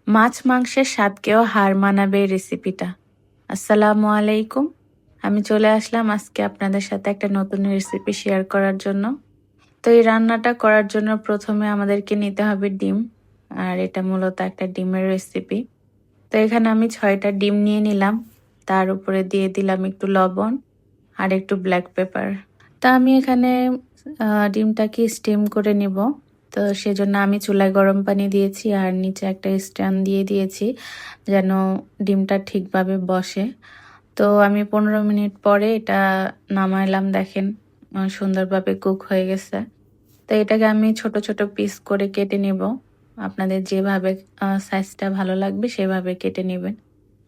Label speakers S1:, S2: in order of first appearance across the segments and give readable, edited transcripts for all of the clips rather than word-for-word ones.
S1: মাছ মাংসের স্বাদকেও হার মানাবে এই রেসিপিটা। আসসালামু আলাইকুম। আমি চলে আসলাম আজকে আপনাদের সাথে একটা নতুন রেসিপি শেয়ার করার জন্য। তো এই রান্নাটা করার জন্য প্রথমে আমাদেরকে নিতে হবে ডিম। আর এটা মূলত একটা ডিমের রেসিপি। তো এখানে আমি 6টা ডিম নিয়ে নিলাম। তার উপরে দিয়ে দিলাম একটু লবণ আর একটু ব্ল্যাক পেপার। তা আমি এখানে ডিমটাকে স্টিম করে নিব। তো সেজন্য আমি চুলায় গরম পানি দিয়েছি আর নিচে একটা স্ট্যান্ড দিয়ে দিয়েছি যেন ডিমটা ঠিকভাবে বসে। তো আমি 15 মিনিট পরে এটা নামাইলাম, দেখেন সুন্দরভাবে কুক হয়ে গেছে। তো এটাকে আমি ছোট ছোট পিস করে কেটে নিব। আপনাদের যেভাবে সাইজটা ভালো লাগবে সেভাবে কেটে নেবেন।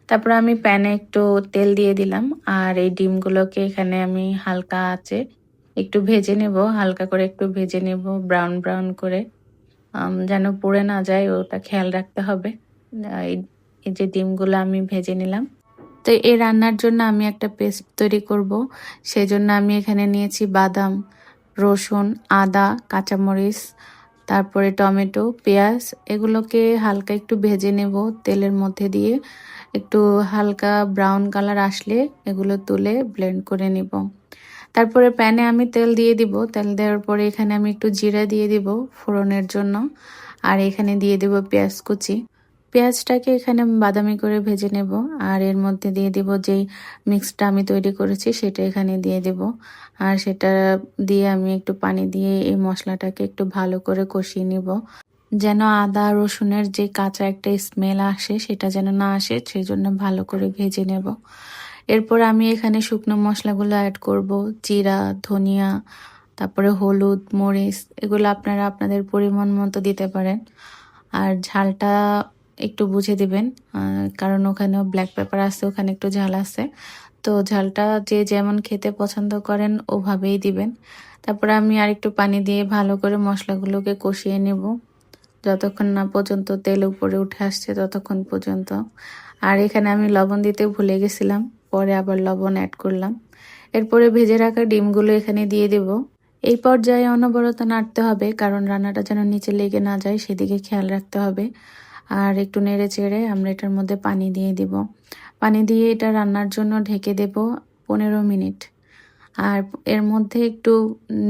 S1: তারপর আমি প্যানে একটু তেল দিয়ে দিলাম আর এই ডিমগুলোকে এখানে আমি হালকা আঁচে একটু ভেজে নেব, হালকা করে একটু ভেজে নেব ব্রাউন ব্রাউন করে, যেন পুড়ে না যায় ওটা খেয়াল রাখতে হবে। এই যে ডিমগুলো আমি ভেজে নিলাম। তো এই রান্নার জন্য আমি একটা পেস্ট তৈরি করব। সেজন্য আমি এখানে নিয়েছি বাদাম, রসুন, আদা, কাঁচামরিচ, তারপরে টমেটো, পেঁয়াজ। এগুলোকে হালকা একটু ভেজে নেব তেলের মধ্যে দিয়ে। একটু হালকা ব্রাউন কালার আসলে এগুলো তুলে ব্লেন্ড করে নিব। তারপরে প্যানে আমি তেল দিয়ে দিব। তেল দেওয়ার পরে এখানে আমি একটু জিরা দিয়ে দিব ফোড়নের জন্য। আর এখানে দিয়ে দিব পেঁয়াজ কুচি। পেঁয়াজটাকে এখানে বাদামি করে ভেজে নেব আর এর মধ্যে দিয়ে দিব যেই মিক্সটা আমি তৈরি করেছি সেটা এখানে দিয়ে দেব। আর সেটা দিয়ে আমি একটু পানি দিয়ে এই মশলাটাকে একটু ভালো করে কষিয়ে নিব, যেন আদা রসুনের যে কাঁচা একটা স্মেল আসে সেটা যেন না আসে, সেই জন্য ভালো করে ভেজে নেব। এরপর আমি এখানে শুকনো মশলাগুলো অ্যাড করব, জিরা, ধনিয়া, তারপরে হলুদ, মরিচ, এগুলো আপনারা আপনাদের পরিমাণ মতো দিতে পারেন। আর ঝালটা একটু বুঝে দিবেন, কারণ ওখানেও ব্ল্যাক পেপার আছে, ওখানে একটু ঝাল আছে। তো ঝালটা যে যেমন খেতে পছন্দ করেন ওভাবেই দিবেন। তারপরে আমি আরেকটু পানি দিয়ে ভালো করে মশলাগুলোকে কষিয়ে নেব যতক্ষণ না পর্যন্ত তেল উপরে উঠে আসছে ততক্ষণ পর্যন্ত। আর এখানে আমি লবণ দিতে ভুলে গেছিলাম, পরে আবার লবণ অ্যাড করলাম। এরপরে ভেজে রাখা ডিমগুলো এখানে দিয়ে দেব। এই পর্যায়ে অনবরত নাড়তে হবে, কারণ রান্নাটা যেন নিচে লেগে না যায় সেদিকে খেয়াল রাখতে হবে। আর একটু নেড়ে চেড়ে আমরা এটার মধ্যে পানি দিয়ে দিব। পানি দিয়ে এটা রান্নার জন্য ঢেকে দেব 15 মিনিট। আর এর মধ্যে একটু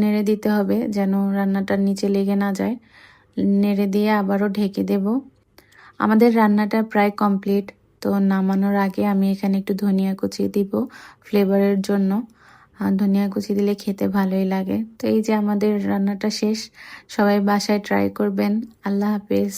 S1: নেড়ে দিতে হবে যেন রান্নাটার নিচে লেগে না যায়। নেড়ে দিয়ে আবারও ঢেকে দেব। আমাদের রান্নাটা প্রায় কমপ্লিট। তো নামানোর আগে আমি এখানে একটু ধনিয়া কুচি দিব ফ্লেভারের জন্য। ধনিয়া কুচি দিলে খেতে ভালোই লাগে। তো এই যে আমাদের রান্নাটা শেষ। সবাই বাসায় ট্রাই করবেন। আল্লাহ হাফেজ।